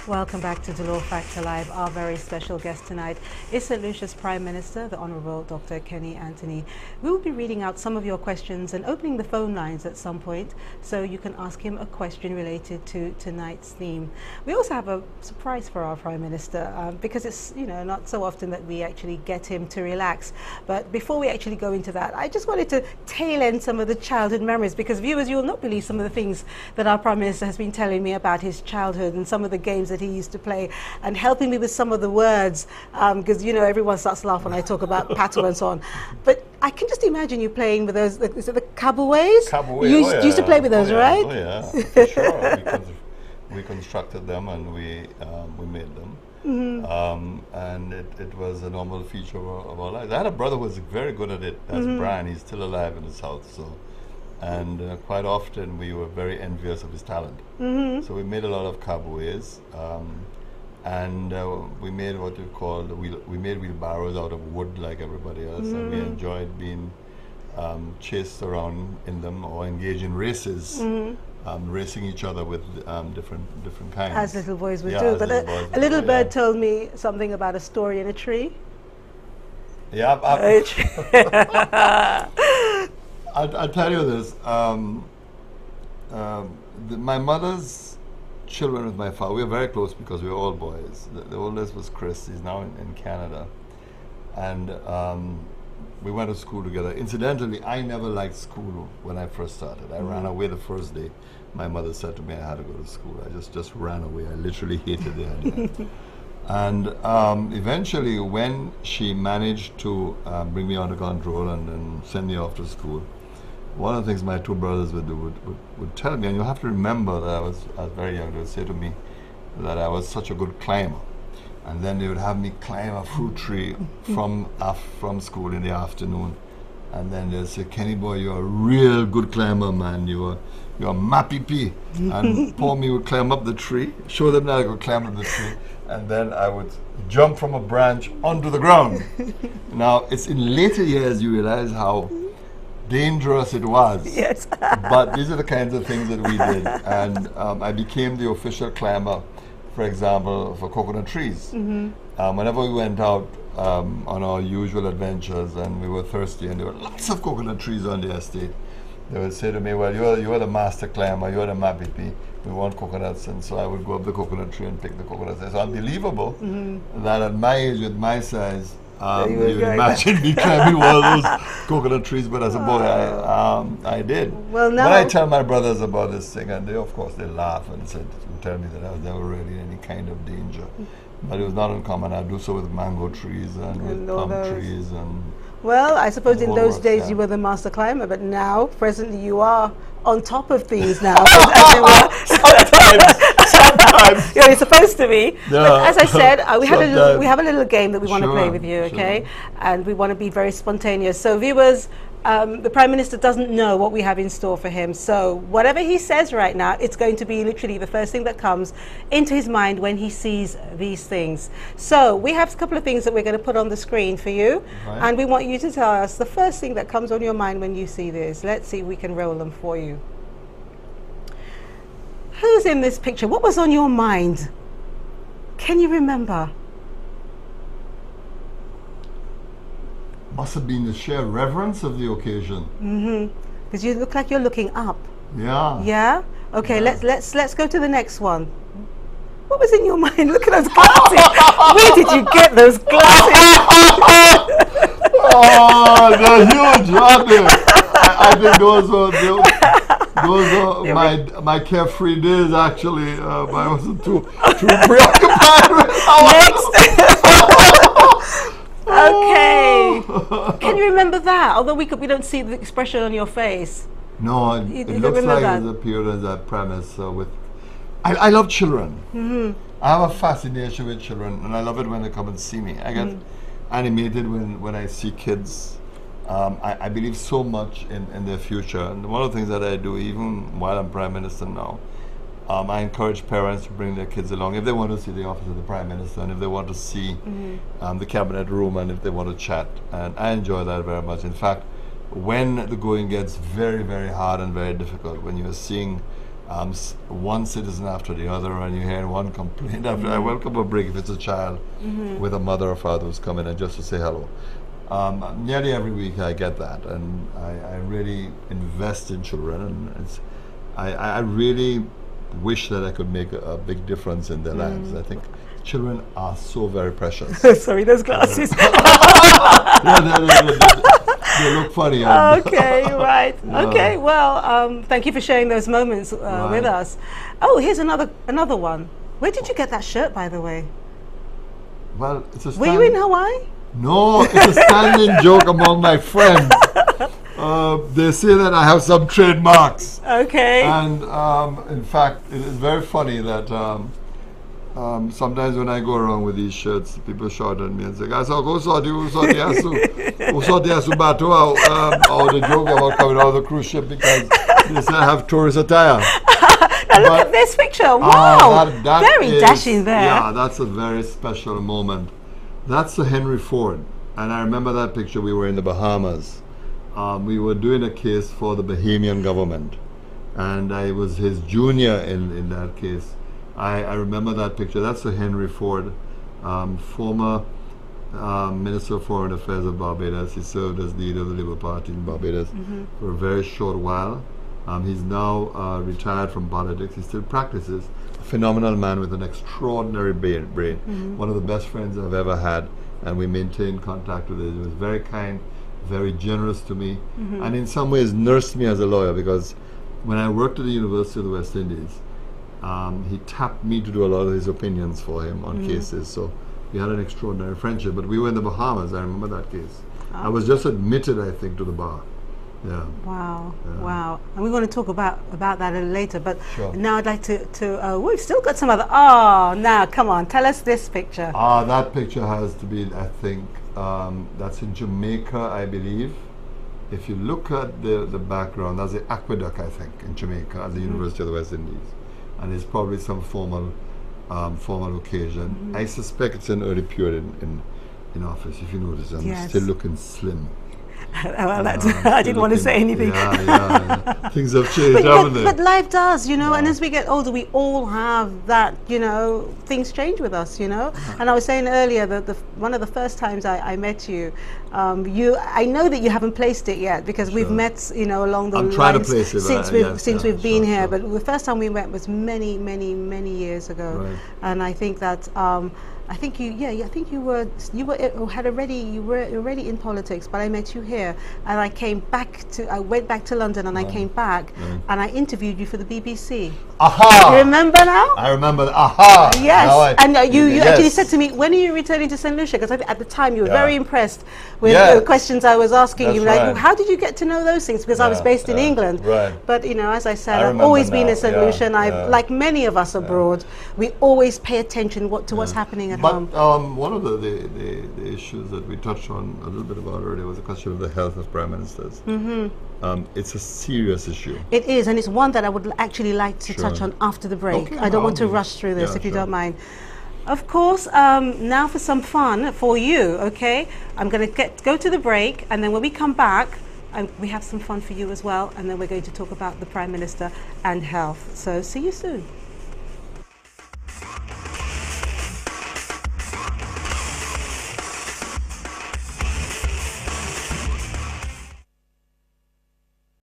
Welcome back to Dolor Factor Live. Our very special guest tonight is St. Lucia's Prime Minister, the Honourable Dr. Kenny Anthony. We will be reading out some of your questions and opening the phone lines at some point so you can ask him a question related to tonight's theme. We also have a surprise for our Prime Minister because it's, you know, not so often that we actually get him to relax. But before we actually go into that, I just wanted to tail end some of the childhood memories, because viewers, you will not believe some of the things that our Prime Minister has been telling me about his childhood and some of the games that he used to play, and helping me with some of the words, because you know everyone starts to laugh when I talk about paddle and so on. But I can just imagine you playing with those. Is it the caboways? Caboways. You used to play with those, right? Oh yeah, for sure. We constructed them and we made them. Mm-hmm. And it was a normal feature of our lives. I had a brother who was very good at it. That's Brian. He's still alive in the South. So. And quite often we were very envious of his talent. Mm-hmm. So we made a lot of caboways, and we made what we called we made wheelbarrows out of wood like everybody else, and we enjoyed being chased around in them or engaged in races, racing each other with different kinds. As little boys would do. But a little bird told me something about a story in a tree. Yeah. I'll tell you this. My mother's children with my father, we were very close because we were all boys. The oldest was Chris. He's now in Canada. And we went to school together. Incidentally, I never liked school when I first started. I ran away the first day. My mother said to me I had to go to school. I just ran away. I literally hated the idea. And eventually, when she managed to bring me under control and then send me off to school, one of the things my two brothers would do would tell me, and you have to remember that I was very young, they would say to me that I was such a good climber. And then they would have me climb a fruit tree from school in the afternoon. And then they'd say, Kenny boy, you're a real good climber, man. You're mappy. And poor me would climb up the tree, show them that I could climb up the tree, and then I would jump from a branch onto the ground. Now, it's in later years you realize how dangerous it was. Yes. But these are the kinds of things that we did. And I became the official climber, for example, for coconut trees. Whenever we went out on our usual adventures and we were thirsty and there were lots of coconut trees on the estate, they would say to me, well, you're the master climber, you're the MAPP, we want coconuts. And so I would go up the coconut tree and pick the coconuts. It's unbelievable that at my age, with my size, you imagine me climbing one of those coconut trees, but as a boy, I did. Well, now, but I tell my brothers about this thing, and they, of course, they laugh and tell me that I was never really in any kind of danger. But it was not uncommon. I do so with mango trees and with plum trees and. Well, I suppose in those days you were the master climber, but now, presently, you are on top of things now. Sometimes. You're supposed to be. Yeah. But as I said, we have a little game that we want to play with you, okay? And we want to be very spontaneous. So viewers, the Prime Minister doesn't know what we have in store for him. So whatever he says right now, it's going to be literally the first thing that comes into his mind when he sees these things. So we have a couple of things that we're going to put on the screen for you. Right. And we want you to tell us the first thing that comes on your mind when you see this. Let's see if we can roll them for you. Who's in this picture? What was on your mind? Can you remember? Must have been the sheer reverence of the occasion. Because you look like you're looking up. Yeah. Yeah? Okay, yeah. Let's go to the next one. What was in your mind? Look at those glasses. Where did you get those glasses? Oh, they're huge, aren't they? I think those are my carefree days, actually. I wasn't too preoccupied with Okay. Can you remember that? Although we don't see the expression on your face. No, it looks like it appeared as a premise with. I love children. I have a fascination with children, and I love it when they come and see me. I get animated when I see kids. I believe so much in their future, and one of the things that I do, even while I'm Prime Minister now, I encourage parents to bring their kids along if they want to see the office of the Prime Minister, and if they want to see the cabinet room, and if they want to chat. And I enjoy that very much. In fact, when the going gets very, very hard and very difficult, when you're seeing one citizen after the other, and you hear one complaint after. I welcome a break if it's a child with a mother or father who's coming in just to say hello. Nearly every week I get that, and I really invest in children, and I really wish that I could make a big difference in their lives. I think children are so very precious. Sorry, those glasses. They look funny. Okay, right. Okay, well, thank you for sharing those moments with us. Oh, here's another one. Where did you get that shirt, by the way? Well, it's a Were you in Hawaii? No, it's a standing joke among my friends. They say that I have some trademarks. Okay. And in fact, it is very funny that sometimes when I go around with these shirts, people shout at me and say, "Guys, go or the joke about coming out of the cruise ship because they say I have tourist attire." Now look at this picture. Wow, that very is, dashing there. Yeah, that's a very special moment. That's the Henry Ford, and I remember that picture. We were in the Bahamas. We were doing a case for the Bahamian government, and I was his junior in that case. I remember that picture. That's the Henry Ford, former Minister of Foreign Affairs of Barbados. He served as leader of the Labour Party in Barbados for a very short while. He's now retired from politics. He still practices. A phenomenal man with an extraordinary brain. One of the best friends I've ever had, and we maintained contact with him. He was very kind, very generous to me, and in some ways nursed me as a lawyer, because when I worked at the University of the West Indies, he tapped me to do a lot of his opinions for him on cases. So we had an extraordinary friendship. But we were in the Bahamas. I remember that case. I was just admitted, I think, to the bar. Yeah. Wow. Yeah. Wow. And we're going to talk about that a little later. But sure. Now I'd like to we've still got some other. Oh, now come on, tell us this picture. That picture has to be, I think, that's in Jamaica, I believe. If you look at the background, that's the aqueduct, I think, in Jamaica at the University of the West Indies. And it's probably some formal occasion. I suspect it's an early period in office. If you notice, I'm still looking slim. Well, I didn't want to say anything. Yeah. Things have changed, haven't they? But life does, and as we get older, we all have that, things change with us, And I was saying earlier that one of the first times I met you, I know that you haven't placed it yet, because we've met, along the lines since we've been here. But the first time we met was many, many, many years ago, right. And I think that. I think you were already in politics, but I met you here, and I went back to London, and I came back, and I interviewed you for the BBC. Aha! You remember now? I remember. Aha! Yes, and you actually said to me, when are you returning to Saint Lucia? Because at the time you were very impressed with the questions I was asking you. Like, how did you get to know those things? Because I was based in England. Right. But as I said, I've always been in Saint Lucia. Like many of us abroad, we always pay attention to what's happening at home. One of the issues that we touched on a little bit about earlier was the question of the health of prime ministers. It's a serious issue. It is, and it's one that I would actually like to touch on after the break. Okay, I don't want to rush through this, if you don't mind. Of course, now for some fun for you, okay? I'm going to go to the break, and then when we come back, we have some fun for you as well, and then we're going to talk about the Prime Minister and health. So see you soon.